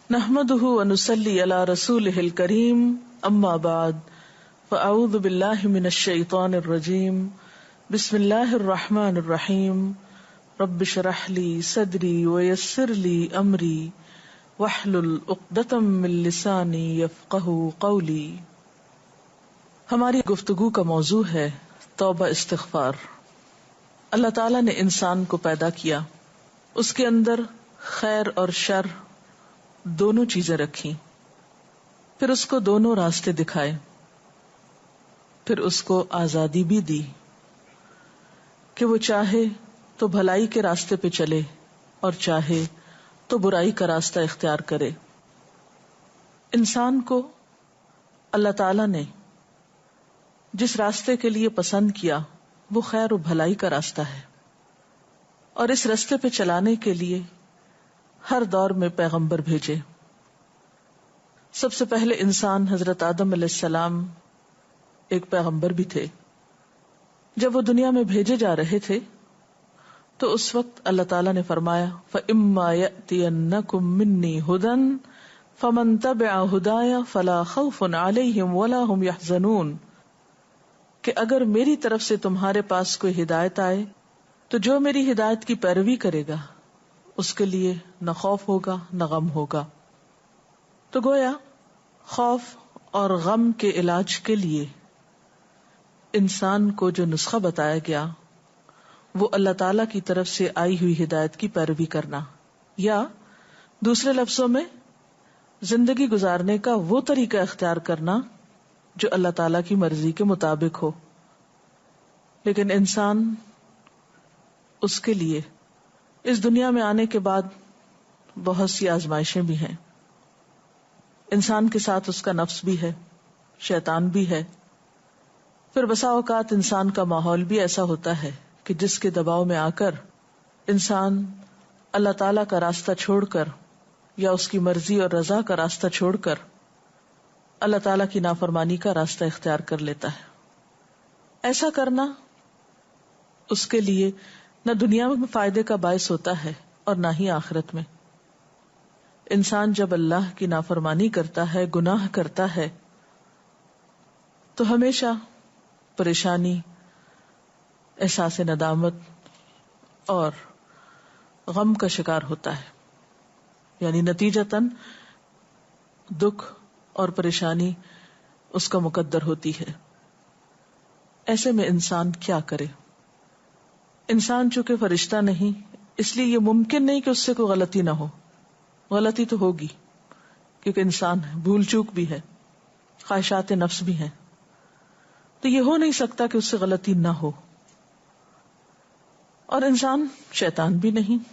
نحمده ونصلي على رسوله الكريم اما بعد فاعوذ بالله من الشيطان الرجيم بسم الله الرحمن الرحيم رب اشرح لي صدري ويسر لي امري واحلل عقدة من لساني يفقهوا قولي۔ ہماری گفتگو کا موضوع ہے توبہ استغفار۔ اللہ تعالیٰ نے انسان کو پیدا کیا، اس کے اندر خیر اور شر دونوں چیزیں رکھی، پھر اس کو دونوں راستے دکھائے، پھر اس کو آزادی بھی دی کہ وہ چاہے تو بھلائی کے راستے پہ چلے اور چاہے تو برائی کا راستہ اختیار کرے۔ انسان کو اللہ تعالی نے جس راستے کے لیے پسند کیا وہ خیر و بھلائی کا راستہ ہے، اور اس راستے پہ چلانے کے لیے ہر دور میں پیغمبر بھیجے۔ سب سے پہلے انسان حضرت آدم علیہ السلام ایک پیغمبر بھی تھے۔ جب وہ دنیا میں بھیجے جا رہے تھے تو اس وقت اللہ تعالیٰ نے فرمایا فَإِمَّا يَأْتِيَنَّكُم مِّنِّي هُدًى فَمَن تَبِعَ هُدَايَ فَلَا خَوْفٌ عَلَيْهِمْ وَلَا هُمْ يَحْزَنُونَ، کہ اگر میری طرف سے تمہارے پاس کوئی ہدایت آئے تو جو میری ہدایت کی پیروی کرے گا اس کے لیے نہ خوف ہوگا نہ غم ہوگا۔ تو گویا خوف اور غم کے علاج کے لیے انسان کو جو نسخہ بتایا گیا وہ اللہ تعالی کی طرف سے آئی ہوئی ہدایت کی پیروی کرنا، یا دوسرے لفظوں میں زندگی گزارنے کا وہ طریقہ اختیار کرنا جو اللہ تعالی کی مرضی کے مطابق ہو۔ لیکن انسان اس کے لیے اس دنیا میں آنے کے بعد بہت سی آزمائشیں بھی ہیں۔ انسان کے ساتھ اس کا نفس بھی ہے، شیطان بھی ہے، پھر بسا اوقات انسان کا ماحول بھی ایسا ہوتا ہے کہ جس کے دباؤ میں آ کر انسان اللہ تعالی کا راستہ چھوڑ کر یا اس کی مرضی اور رضا کا راستہ چھوڑ کر اللہ تعالی کی نافرمانی کا راستہ اختیار کر لیتا ہے۔ ایسا کرنا اس کے لیے نہ دنیا میں فائدے کا باعث ہوتا ہے اور نہ ہی آخرت میں۔ انسان جب اللہ کی نافرمانی کرتا ہے، گناہ کرتا ہے، تو ہمیشہ پریشانی، احساس ندامت اور غم کا شکار ہوتا ہے، یعنی نتیجتاً دکھ اور پریشانی اس کا مقدر ہوتی ہے۔ ایسے میں انسان کیا کرے؟ انسان چونکہ فرشتہ نہیں، اس لیے یہ ممکن نہیں کہ اس سے کوئی غلطی نہ ہو۔ غلطی تو ہوگی کیونکہ انسان ہے، بھول چوک بھی ہے، خواہشات نفس بھی ہیں، تو یہ ہو نہیں سکتا کہ اس سے غلطی نہ ہو۔ اور انسان شیطان بھی نہیں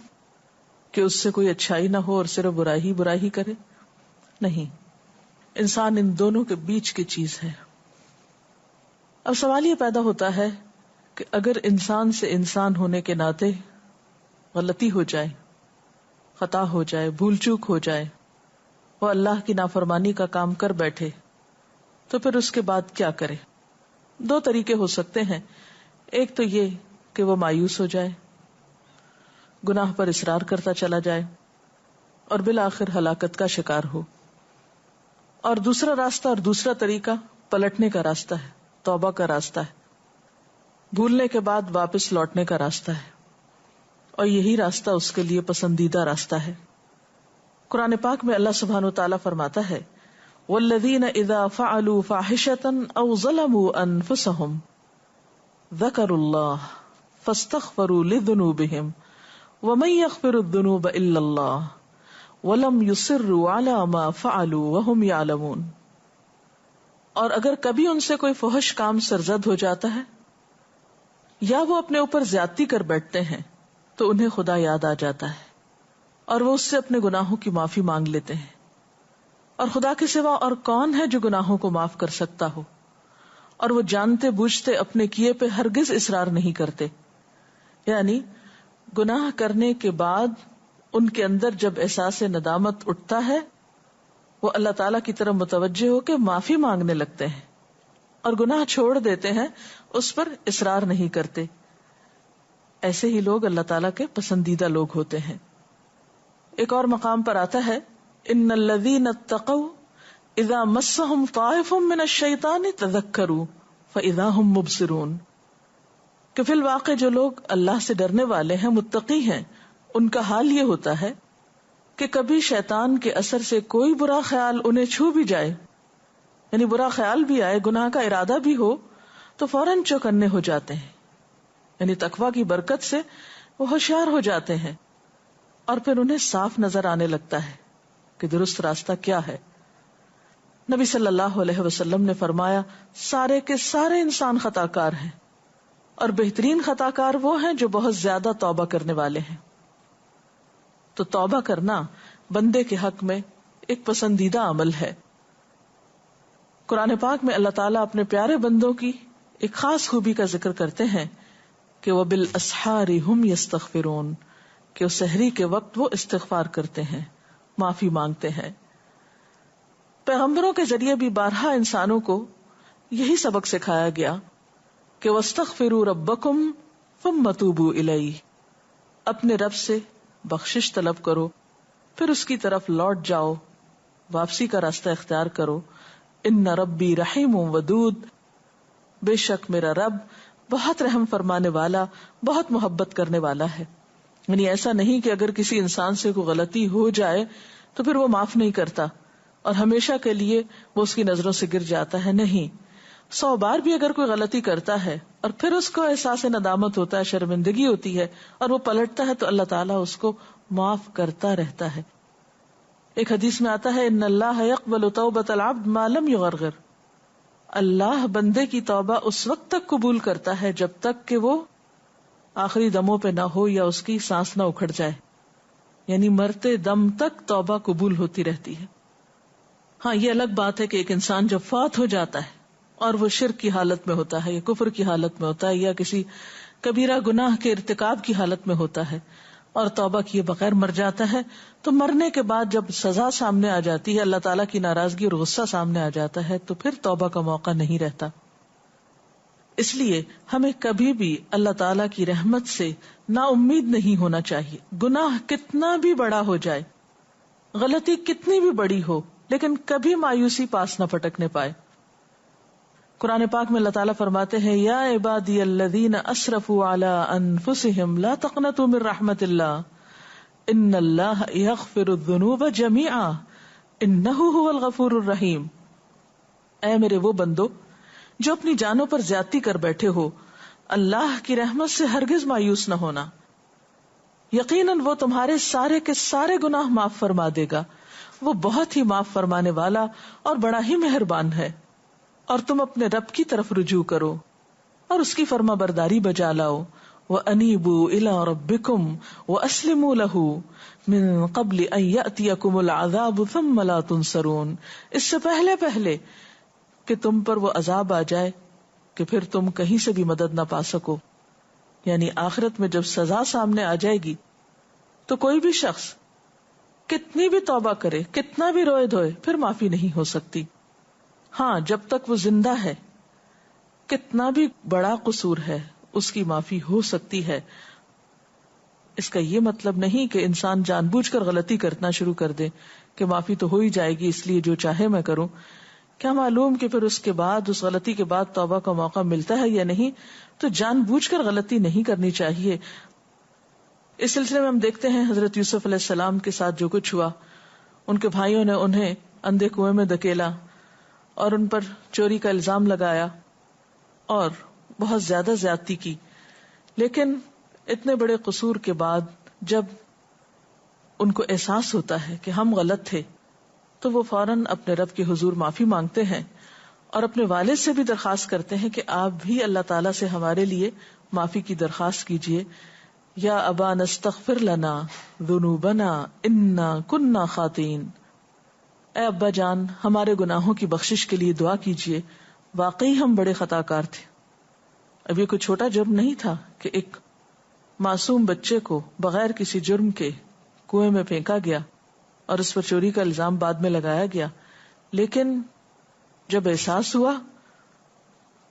کہ اس سے کوئی اچھائی نہ ہو اور صرف برائی کرے، نہیں، انسان ان دونوں کے بیچ کی چیز ہے۔ اب سوال یہ پیدا ہوتا ہے کہ اگر انسان سے انسان ہونے کے ناطے غلطی ہو جائے، خطا ہو جائے، بھول چوک ہو جائے، وہ اللہ کی نافرمانی کا کام کر بیٹھے، تو پھر اس کے بعد کیا کرے؟ دو طریقے ہو سکتے ہیں۔ ایک تو یہ کہ وہ مایوس ہو جائے، گناہ پر اصرار کرتا چلا جائے اور بالآخر ہلاکت کا شکار ہو۔ اور دوسرا راستہ اور دوسرا طریقہ پلٹنے کا راستہ ہے، توبہ کا راستہ ہے، بھولنے کے بعد واپس لوٹنے کا راستہ ہے، اور یہی راستہ اس کے لیے پسندیدہ راستہ ہے۔ قرآن پاک میں اللہ سبحانہ وتعالی فرماتا ہے وَالَّذِينَ إِذَا فَعَلُوا فَاحِشَةً أَوْ ظَلَمُوا أَنفُسَهُمْ ذَكَرُوا اللَّهَ فَاسْتَغْفَرُوا لِذُنُوبِهِمْ وَمَن يَغْفِرُ الذُّنُوبَ إِلَّا اللَّهُ وَلَمْ يُصِرُّوا عَلَى مَا فَعَلُوا وَهُمْ يَعْلَمُونَ، اور اگر کبھی ان سے کوئی فحش کام سرزد ہو جاتا ہے یا وہ اپنے اوپر زیادتی کر بیٹھتے ہیں تو انہیں خدا یاد آ جاتا ہے اور وہ اس سے اپنے گناہوں کی معافی مانگ لیتے ہیں، اور خدا کے سوا اور کون ہے جو گناہوں کو معاف کر سکتا ہو، اور وہ جانتے بوجھتے اپنے کیے پہ ہرگز اصرار نہیں کرتے۔ یعنی گناہ کرنے کے بعد ان کے اندر جب احساس ندامت اٹھتا ہے وہ اللہ تعالیٰ کی طرف متوجہ ہو کے معافی مانگنے لگتے ہیں اور گناہ چھوڑ دیتے ہیں، اس پر اصرار نہیں کرتے۔ ایسے ہی لوگ اللہ تعالیٰ کے پسندیدہ لوگ ہوتے ہیں۔ ایک اور مقام پر آتا ہے ان الذین اتقوا اذا مسهم طائف من الشیطان تذکروا فاذا هم مبصرون، کہ فی الواقع جو لوگ اللہ سے ڈرنے والے ہیں، متقی ہیں، ان کا حال یہ ہوتا ہے کہ کبھی شیطان کے اثر سے کوئی برا خیال انہیں چھو بھی جائے، یعنی برا خیال بھی آئے، گناہ کا ارادہ بھی ہو، تو فوراً چوکنے ہو جاتے ہیں، یعنی تقویٰ کی برکت سے وہ ہوشیار ہو جاتے ہیں، اور پھر انہیں صاف نظر آنے لگتا ہے کہ درست راستہ کیا ہے۔ نبی صلی اللہ علیہ وسلم نے فرمایا، سارے کے سارے انسان خطا کار ہیں، اور بہترین خطا کار وہ ہیں جو بہت زیادہ توبہ کرنے والے ہیں۔ تو توبہ کرنا بندے کے حق میں ایک پسندیدہ عمل ہے۔ قرآن پاک میں اللہ تعالیٰ اپنے پیارے بندوں کی ایک خاص خوبی کا ذکر کرتے ہیں کہ وَبِالْأَسْحَارِ هُمْ يَسْتَغْفِرُونَ، کہ سحری کے وقت وہ استغفار کرتے ہیں، معافی مانگتے ہیں۔ پیغمبروں کے ذریعے بھی بارہا انسانوں کو یہی سبق سکھایا گیا کہ وَاسْتَغْفِرُوا رَبَّكُمْ ثُمَّ تُوبُوا إِلَيْهِ، اپنے رب سے بخشش طلب کرو، پھر اس کی طرف لوٹ جاؤ، واپسی کا راستہ اختیار کرو۔ ان ربی رحیم ودود، بے شک میرا رب بہت رحم فرمانے والا، بہت محبت کرنے والا ہے۔ یعنی ایسا نہیں کہ اگر کسی انسان سے کوئی غلطی ہو جائے تو پھر وہ معاف نہیں کرتا اور ہمیشہ کے لیے وہ اس کی نظروں سے گر جاتا ہے، نہیں، 100 بار بھی اگر کوئی غلطی کرتا ہے اور پھر اس کو احساس ندامت ہوتا ہے، شرمندگی ہوتی ہے اور وہ پلٹتا ہے، تو اللہ تعالیٰ اس کو معاف کرتا رہتا ہے۔ ایک حدیث میں آتا ہے ان اللہ یقبل توبۃ العبد ما لم یغرغر، اللہ بندے کی توبہ اس وقت تک قبول کرتا ہے جب تک کہ وہ آخری دموں پہ نہ ہو یا اس کی سانس نہ اکھڑ جائے، یعنی مرتے دم تک توبہ قبول ہوتی رہتی ہے۔ ہاں، یہ الگ بات ہے کہ ایک انسان جب فوت ہو جاتا ہے اور وہ شرک کی حالت میں ہوتا ہے یا کفر کی حالت میں ہوتا ہے یا کسی کبیرہ گناہ کے ارتکاب کی حالت میں ہوتا ہے اور توبہ کیے بغیر مر جاتا ہے، تو مرنے کے بعد جب سزا سامنے آ جاتی ہے، اللہ تعالیٰ کی ناراضگی اور غصہ سامنے آ جاتا ہے، تو پھر توبہ کا موقع نہیں رہتا۔ اس لیے ہمیں کبھی بھی اللہ تعالیٰ کی رحمت سے نا امید نہیں ہونا چاہیے، گناہ کتنا بھی بڑا ہو جائے، غلطی کتنی بھی بڑی ہو، لیکن کبھی مایوسی پاس نہ پٹکنے پائے۔ قرآن پاک میں اللہ تعالیٰ فرماتے ہیں یا عبادی الذین اسرفوا علی انفسہم لا تقنطوا من رحمت اللہ ان اللہ یغفر الذنوب جميعا انہ هو الغفور الرحیم، اے میرے وہ بندو جو اپنی جانوں پر زیادتی کر بیٹھے ہو، اللہ کی رحمت سے ہرگز مایوس نہ ہونا، یقیناً وہ تمہارے سارے کے سارے گناہ معاف فرما دے گا، وہ بہت ہی معاف فرمانے والا اور بڑا ہی مہربان ہے۔ اور تم اپنے رب کی طرف رجوع کرو اور اس کی فرما برداری بجا لاؤ، وَأَنِيبُوا إِلَىٰ رَبِّكُمْ وَأَسْلِمُوا لَهُ مِن قَبْلِ أَن يَأْتِيَكُمُ الْعَذَابُ ثُمَّ لَا تُنصَرُونَ، اس سے پہلے کہ تم پر وہ عذاب آ جائے کہ پھر تم کہیں سے بھی مدد نہ پا سکو، یعنی آخرت میں جب سزا سامنے آ جائے گی تو کوئی بھی شخص کتنی بھی توبہ کرے، کتنا بھی روئے دھوئے، پھر معافی نہیں ہو سکتی۔ ہاں، جب تک وہ زندہ ہے کتنا بھی بڑا قصور ہے اس کی معافی ہو سکتی ہے۔ اس کا یہ مطلب نہیں کہ انسان جان بوجھ کر غلطی کرنا شروع کر دے کہ معافی تو ہو ہی جائے گی اس لیے جو چاہے میں کروں، کیا معلوم کہ پھر اس کے بعد، اس غلطی کے بعد توبہ کا موقع ملتا ہے یا نہیں۔ تو جان بوجھ کر غلطی نہیں کرنی چاہیے۔ اس سلسلے میں ہم دیکھتے ہیں حضرت یوسف علیہ السلام کے ساتھ جو کچھ ہوا، ان کے بھائیوں نے انہیں اندھے کنویں میں دھکیلا اور ان پر چوری کا الزام لگایا اور بہت زیادہ زیادتی کی، لیکن اتنے بڑے قصور کے بعد جب ان کو احساس ہوتا ہے کہ ہم غلط تھے تو وہ فوراً اپنے رب کے حضور معافی مانگتے ہیں اور اپنے والد سے بھی درخواست کرتے ہیں کہ آپ بھی اللہ تعالیٰ سے ہمارے لیے معافی کی درخواست کیجیے۔ یا ابا نستغفر لنا ذنوبنا انا کننا خاطئین، اے ابا جان ہمارے گناہوں کی بخشش کے لیے دعا کیجیے، واقعی ہم بڑے خطا کار تھے۔ اب یہ کوئی چھوٹا جرم نہیں تھا کہ ایک معصوم بچے کو بغیر کسی جرم کے کنویں میں پھینکا گیا اور اس پر چوری کا الزام بعد میں لگایا گیا، لیکن جب احساس ہوا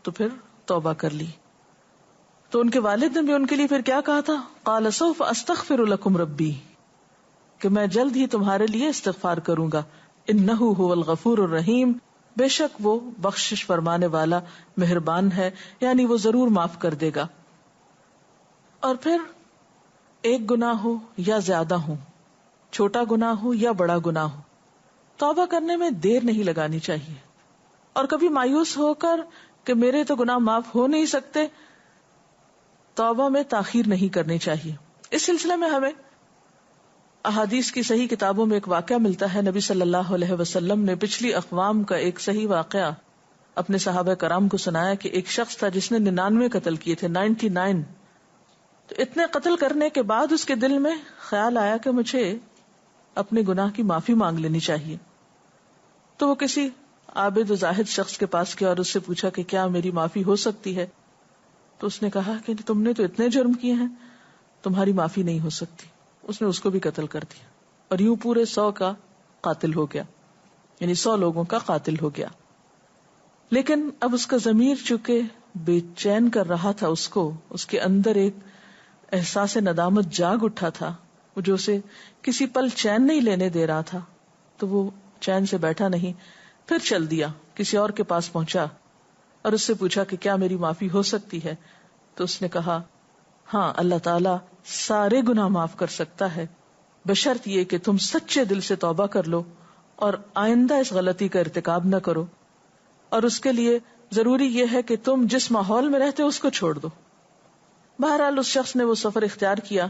تو پھر توبہ کر لی۔ تو ان کے والد نے بھی ان کے لیے پھر کیا کہا تھا؟ قال سوف استغفر لکم ربی، کہ میں جلد ہی تمہارے لیے استغفار کروں گا، انہ هو الغفور الرحیم، بے شک وہ بخشش فرمانے والا مہربان ہے، یعنی وہ ضرور معاف کر دے گا۔ اور پھر ایک گناہ ہو یا زیادہ ہو، چھوٹا گناہ ہو یا بڑا گناہ ہو، توبہ کرنے میں دیر نہیں لگانی چاہیے، اور کبھی مایوس ہو کر کہ میرے تو گناہ معاف ہو نہیں سکتے، توبہ میں تاخیر نہیں کرنی چاہیے۔ اس سلسلے میں ہمیں احادیث کی صحیح کتابوں میں ایک واقعہ ملتا ہے، نبی صلی اللہ علیہ وسلم نے پچھلی اقوام کا ایک صحیح واقعہ اپنے صحابہ کرام کو سنایا کہ ایک شخص تھا جس نے 99 قتل کیے تھے، 99۔ تو اتنے قتل کرنے کے بعد اس کے دل میں خیال آیا کہ مجھے اپنے گناہ کی معافی مانگ لینی چاہیے۔ تو وہ کسی عابد و زاہد شخص کے پاس گیا اور اس سے پوچھا کہ کیا میری معافی ہو سکتی ہے؟ تو اس نے کہا کہ تم نے تو اتنے جرم کیے ہیں، تمہاری معافی نہیں ہو سکتی۔ اس نے اس کو بھی قتل کر دیا، اور یوں پورے 100 کا قاتل ہو گیا، یعنی 100 لوگوں کا قاتل ہو گیا۔ لیکن اب اس کا ضمیر چونکہ بے چین کر رہا تھا، اس کے اندر ایک احساس ندامت جاگ اٹھا تھا، جو اسے کسی پل چین نہیں لینے دے رہا تھا، تو وہ چین سے بیٹھا نہیں، پھر چل دیا، کسی اور کے پاس پہنچا اور اس سے پوچھا کہ کیا میری معافی ہو سکتی ہے؟ تو اس نے کہا ہاں، اللہ تعالیٰ سارے گناہ معاف کر سکتا ہے، بشرط یہ کہ تم سچے دل سے توبہ کر لو اور آئندہ اس غلطی کا ارتکاب نہ کرو، اور اس کے لیے ضروری یہ ہے کہ تم جس ماحول میں رہتے ہو اس کو چھوڑ دو۔ بہرحال اس شخص نے وہ سفر اختیار کیا،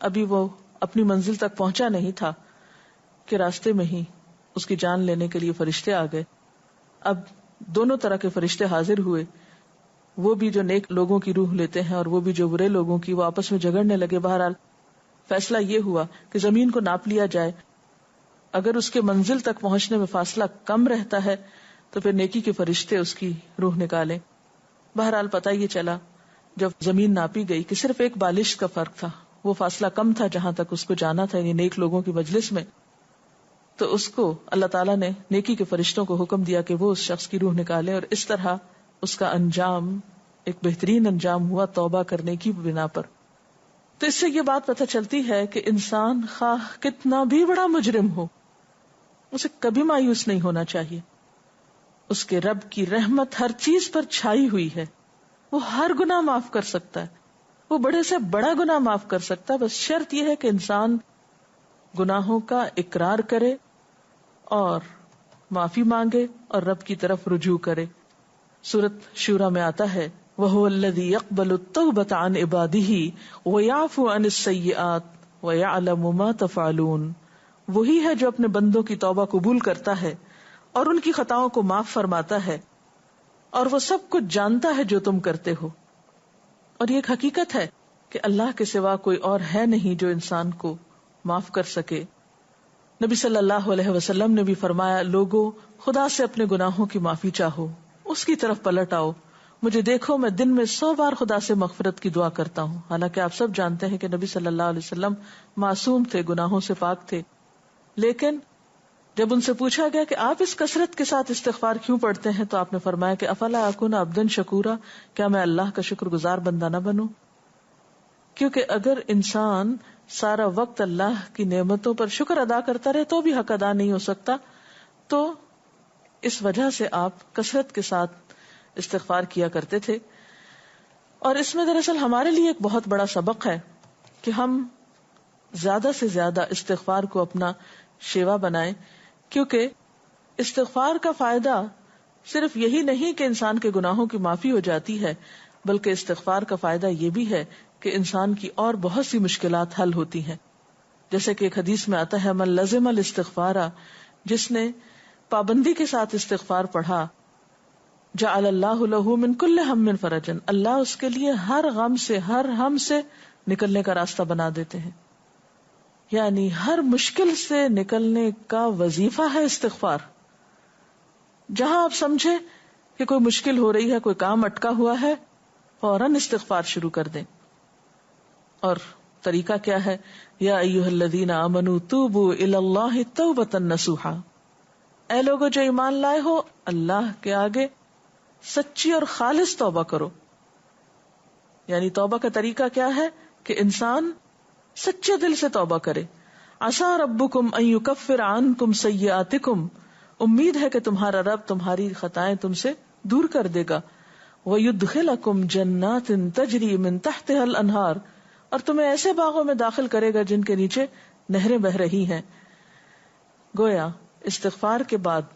ابھی وہ اپنی منزل تک پہنچا نہیں تھا کہ راستے میں ہی اس کی جان لینے کے لیے فرشتے آ گئے۔ اب دونوں طرح کے فرشتے حاضر ہوئے، وہ بھی جو نیک لوگوں کی روح لیتے ہیں اور وہ بھی جو برے لوگوں کی، وہ آپس میں جھگڑنے لگے۔ بہرحال فیصلہ یہ ہوا کہ زمین کو ناپ لیا جائے، اگر اس کے منزل تک پہنچنے میں فاصلہ کم رہتا ہے تو پھر نیکی کے فرشتے اس کی روح نکالیں۔ بہرحال پتہ یہ چلا جب زمین ناپی گئی کہ صرف ایک بالش کا فرق تھا، وہ فاصلہ کم تھا جہاں تک اس کو جانا تھا، یعنی نیک لوگوں کی مجلس میں۔ تو اس کو اللہ تعالیٰ نے نیکی کے فرشتوں کو حکم دیا کہ وہ اس شخص کی روح نکالے، اور اس طرح اس کا انجام ایک بہترین انجام ہوا توبہ کرنے کی بنا پر۔ تو اس سے یہ بات پتہ چلتی ہے کہ انسان خواہ کتنا بھی بڑا مجرم ہو، اسے کبھی مایوس نہیں ہونا چاہیے۔ اس کے رب کی رحمت ہر چیز پر چھائی ہوئی ہے، وہ ہر گناہ معاف کر سکتا ہے، وہ بڑے سے بڑا گناہ معاف کر سکتا ہے، بس شرط یہ ہے کہ انسان گناہوں کا اقرار کرے اور معافی مانگے اور رب کی طرف رجوع کرے۔ سورۃ شورى میں آتا ہے وَهُوَ الَّذِي يَقْبَلُ التَّوْبَةَ عَنْ عِبَادِهِ وَيَعْفُو عَنِ السَّيِّئَاتِ وَيَعْلَمُ مَا تَفْعَلُونَ، وہی ہے جو اپنے بندوں کی توبہ قبول کرتا ہے اور ان کی خطاؤں کو معاف فرماتا ہے، اور وہ سب کچھ جانتا ہے جو تم کرتے ہو۔ اور یہ ایک حقیقت ہے کہ اللہ کے سوا کوئی اور ہے نہیں جو انسان کو معاف کر سکے۔ نبی صلی اللہ علیہ وسلم نے بھی فرمایا، لوگوں خدا سے اپنے گناہوں کی معافی چاہو، اس کی طرف پلٹ آؤ، مجھے دیکھو میں دن میں 100 بار خدا سے مغفرت کی دعا کرتا ہوں۔ حالانکہ آپ سب جانتے ہیں کہ نبی صلی اللہ علیہ وسلم معصوم تھے، گناہوں سے پاک تھے، لیکن جب ان سے پوچھا گیا کہ آپ اس کثرت کے ساتھ استغفار کیوں پڑھتے ہیں تو آپ نے فرمایا کہ افلا اکون عبدا شکورا، کیا میں اللہ کا شکر گزار بندہ نہ بنوں؟ کیونکہ اگر انسان سارا وقت اللہ کی نعمتوں پر شکر ادا کرتا رہے تو بھی حق ادا نہیں ہو سکتا، تو اس وجہ سے آپ کثرت کے ساتھ استغفار کیا کرتے تھے۔ اور اس میں دراصل ہمارے لیے ایک بہت بڑا سبق ہے کہ ہم زیادہ سے زیادہ استغفار کو اپنا شیوا بنائیں، کیونکہ استغفار کا فائدہ صرف یہی نہیں کہ انسان کے گناہوں کی معافی ہو جاتی ہے، بلکہ استغفار کا فائدہ یہ بھی ہے کہ انسان کی اور بہت سی مشکلات حل ہوتی ہیں۔ جیسے کہ ایک حدیث میں آتا ہے من لزم الاستغفار، جس نے پابندی کے ساتھ استغفار پڑھا، جعل اللہ له من کل ہم فرجا، اللہ اس کے لیے ہر غم سے، ہر ہم سے نکلنے کا راستہ بنا دیتے ہیں۔ یعنی ہر مشکل سے نکلنے کا وظیفہ ہے استغفار۔ جہاں آپ سمجھے کہ کوئی مشکل ہو رہی ہے، کوئی کام اٹکا ہوا ہے، فوراً استغفار شروع کر دیں۔ اور طریقہ کیا ہے؟ یا ایھا الذین آمنوا توبوا الی اللہ توبۃ نصوحا، اے لوگو جو ایمان لائے ہو، اللہ کے آگے سچی اور خالص توبہ کرو۔ یعنی توبہ کا طریقہ کیا ہے کہ انسان سچے دل سے توبہ کرے، عسى ربكم ان يكفر عنكم سيئاتكم، امید ہے کہ تمہارا رب تمہاری خطائیں تم سے دور کر دے گا. وَيُدْخِلَكُمْ جَنَّاتٍ تَجْرِي مِن تَحْتِهَا الْأَنْهَارُ، اور تمہیں ایسے باغوں میں داخل کرے گا جن کے نیچے نہریں بہ رہی ہیں. گویا استغفار کے بعد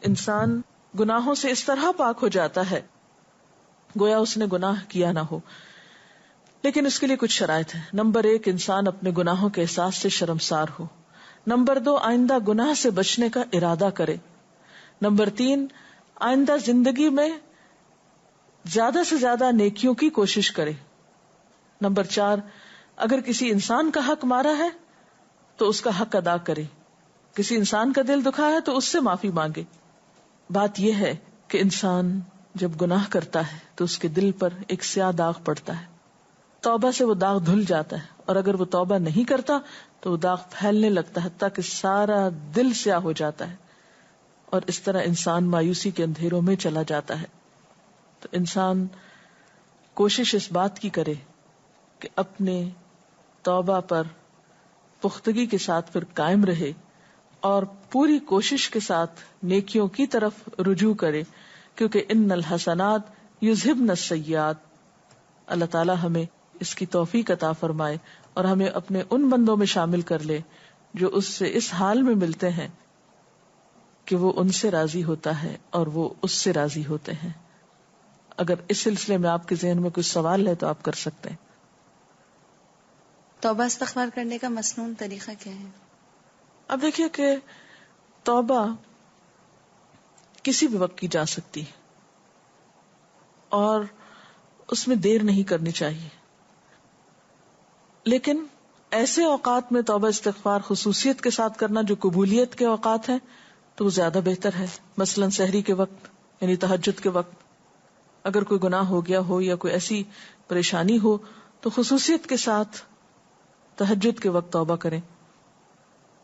انسان گناہوں سے اس طرح پاک ہو جاتا ہے گویا اس نے گناہ کیا نہ ہو. لیکن اس کے لیے کچھ شرائط ہیں. نمبر 1، انسان اپنے گناہوں کے احساس سے شرمسار ہو. نمبر 2، آئندہ گناہ سے بچنے کا ارادہ کرے. نمبر 3، آئندہ زندگی میں زیادہ سے زیادہ نیکیوں کی کوشش کرے. نمبر 4، اگر کسی انسان کا حق مارا ہے تو اس کا حق ادا کرے. کسی انسان کا دل دکھا ہے تو اس سے معافی مانگے. بات یہ ہے کہ انسان جب گناہ کرتا ہے تو اس کے دل پر ایک سیاہ داغ پڑتا ہے. توبہ سے وہ داغ دھل جاتا ہے، اور اگر وہ توبہ نہیں کرتا تو وہ داغ پھیلنے لگتا ہے حتیٰ کہ سارا دل سیاہ ہو جاتا ہے، اور اس طرح انسان مایوسی کے اندھیروں میں چلا جاتا ہے. تو انسان کوشش اس بات کی کرے کہ اپنے توبہ پر پختگی کے ساتھ پھر قائم رہے اور پوری کوشش کے ساتھ نیکیوں کی طرف رجوع کرے، کیونکہ ان الحسنات یذہبن السیئات. اللہ تعالی ہمیں اس کی توفیق عطا فرمائے اور ہمیں اپنے ان بندوں میں شامل کر لے جو اس سے اس حال میں ملتے ہیں کہ وہ ان سے راضی ہوتا ہے اور وہ اس سے راضی ہوتے ہیں. اگر اس سلسلے میں آپ کے ذہن میں کچھ سوال ہے تو آپ کر سکتے ہیں. توبہ استغفار کرنے کا مسنون طریقہ کیا ہے؟ اب دیکھیے کہ توبہ کسی بھی وقت کی جا سکتی ہے اور اس میں دیر نہیں کرنی چاہیے، لیکن ایسے اوقات میں توبہ استغفار خصوصیت کے ساتھ کرنا جو قبولیت کے اوقات ہیں تو وہ زیادہ بہتر ہے. مثلا سحری کے وقت یعنی تہجد کے وقت اگر کوئی گناہ ہو گیا ہو یا کوئی ایسی پریشانی ہو تو خصوصیت کے ساتھ تہجد کے وقت توبہ کریں.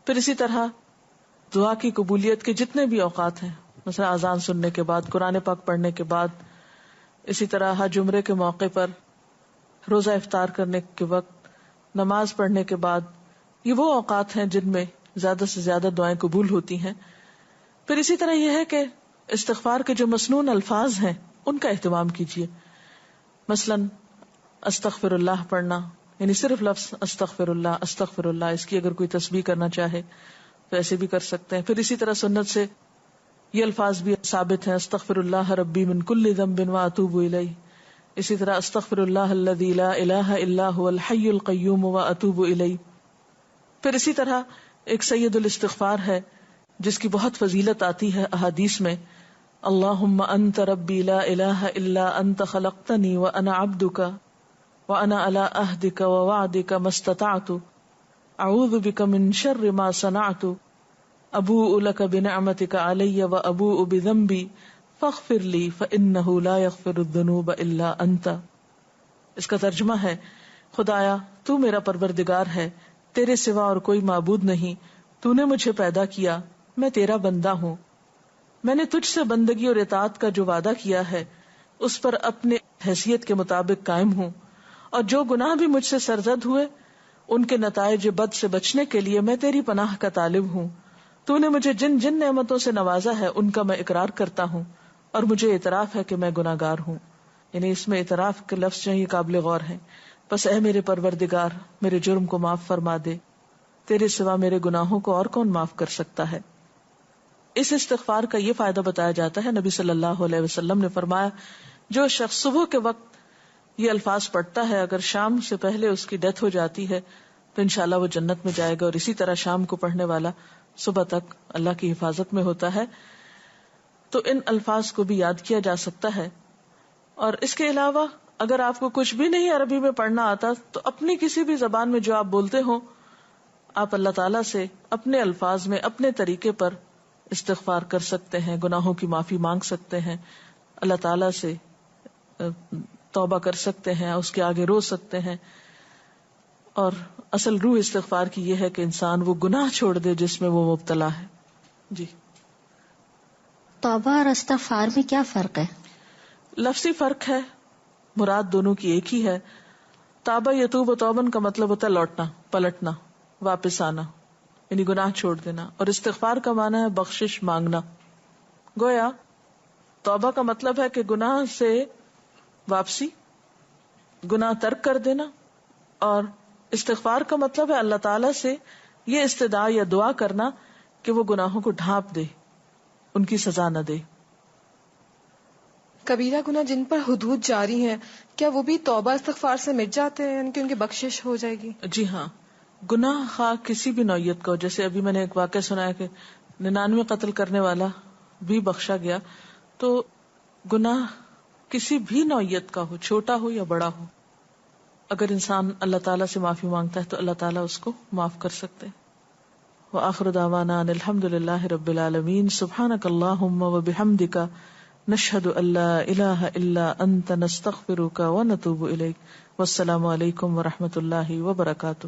پھر اسی طرح دعا کی قبولیت کے جتنے بھی اوقات ہیں، مثلا اذان سننے کے بعد، قرآن پاک پڑھنے کے بعد، اسی طرح حج عمرے کے موقع پر، روزہ افطار کرنے کے وقت، نماز پڑھنے کے بعد، یہ وہ اوقات ہیں جن میں زیادہ سے زیادہ دعائیں قبول ہوتی ہیں. پھر اسی طرح یہ ہے کہ استغفار کے جو مسنون الفاظ ہیں ان کا اہتمام کیجیے. مثلا استغفر اللہ پڑھنا، یعنی صرف لفظ استغفر اللہ، اس کی اگر کوئی تسبیح کرنا چاہے تو ایسے بھی کر سکتے ہیں. پھر اسی طرح سنت سے یہ الفاظ بھی ثابت ہیں، استغفر اللہ ربی من کل ذنب واتوب الیہ. اسی طرح استغفر اللہ الذی لا الہ الا هو الحی القیوم واتوب الیہ. پھر اسی طرح ایک سید الاستغفار ہے جس کی بہت فضیلت آتی ہے احادیث میں، اللہم انت ربی لا الہ الا انت خلقتنی وانا عبدک وانا علی عہدک ووعدک ما استطعت اعوذ بک من شر ما صنعت ابوء لک بنعمتک علی وابوء بذنبی فاغفر لی فانہ لا یغفر الذنوب الا انت. اس کا ترجمہ ہے، خدایا تو میرا پروردگار ہے، تیرے سوا اور کوئی معبود نہیں، تو نے مجھے پیدا کیا، میں تیرا بندہ ہوں، میں نے تجھ سے بندگی اور اطاعت کا جو وعدہ کیا ہے اس پر اپنے حیثیت کے مطابق قائم ہوں، اور جو گناہ بھی مجھ سے سرزد ہوئے ان کے نتائج بد سے بچنے کے لیے میں تیری پناہ کا طالب ہوں. تو نے مجھے جن جن نعمتوں سے نوازا ہے ان کا میں اقرار کرتا ہوں اور مجھے اعتراف ہے کہ میں گناہگار ہوں. یعنی اس میں اعتراف کے لفظ جو یہ قابل غور ہیں. بس اے میرے پروردگار میرے جرم کو معاف فرما دے، تیرے سوا میرے گناہوں کو اور کون معاف کر سکتا ہے. اس استغفار کا یہ فائدہ بتایا جاتا ہے، نبی صلی اللہ علیہ وسلم نے فرمایا جو شخص صبح کے وقت یہ الفاظ پڑھتا ہے اگر شام سے پہلے اس کی ڈیتھ ہو جاتی ہے تو انشاءاللہ وہ جنت میں جائے گا، اور اسی طرح شام کو پڑھنے والا صبح تک اللہ کی حفاظت میں ہوتا ہے. تو ان الفاظ کو بھی یاد کیا جا سکتا ہے. اور اس کے علاوہ اگر آپ کو کچھ بھی نہیں عربی میں پڑھنا آتا تو اپنی کسی بھی زبان میں جو آپ بولتے ہو آپ اللہ تعالیٰ سے اپنے الفاظ میں اپنے طریقے پر استغفار کر سکتے ہیں، گناہوں کی معافی مانگ سکتے ہیں، اللہ تعالیٰ سے توبہ کر سکتے ہیں، اس کے آگے رو سکتے ہیں. اور اصل روح استغفار کی یہ ہے کہ انسان وہ گناہ چھوڑ دے جس میں وہ مبتلا ہے. جی، توبہ اور استغفار میں کیا فرق ہے؟ لفظی فرق ہے، مراد دونوں کی ایک ہی ہے. تابہ یتوب و توبن کا مطلب ہوتا ہے لوٹنا، پلٹنا، واپس آنا یعنی گناہ چھوڑ دینا، اور استغفار کا معنی ہے بخشش مانگنا. گویا توبہ کا مطلب ہے کہ گناہ سے واپسی، گناہ ترک کر دینا، اور استغفار کا مطلب ہے اللہ تعالی سے یہ استدعا یا دعا کرنا کہ وہ گناہوں کو ڈھانپ دے، ان کی سزا نہ دے. کبیرہ گناہ جن پر حدود جاری ہیں کیا وہ بھی توبہ استغفار سے مٹ جاتے ہیں، یعنی کہ ان کی بخشش ہو جائے گی؟ جی ہاں، گناہ خواہ کسی بھی نوعیت کا ہو، جیسے ابھی میں نے ایک واقعہ سنا ہے کہ 99 قتل کرنے والا بھی بخشا گیا. تو گناہ کسی بھی نوعیت کا ہو، چھوٹا ہو یا بڑا ہو، اگر انسان اللہ تعالیٰ سے معافی مانگتا ہے تو اللہ تعالیٰ اس کو معاف کر سکتے. وآخر دعوانا ان الحمد للہ رب العالمین. سبحانک اللہم وبحمدک، نشہد ان لا الہ الا انت، نستغفرک ونتوب الیک. والسلام علیکم ورحمۃ اللہ وبرکاتہ.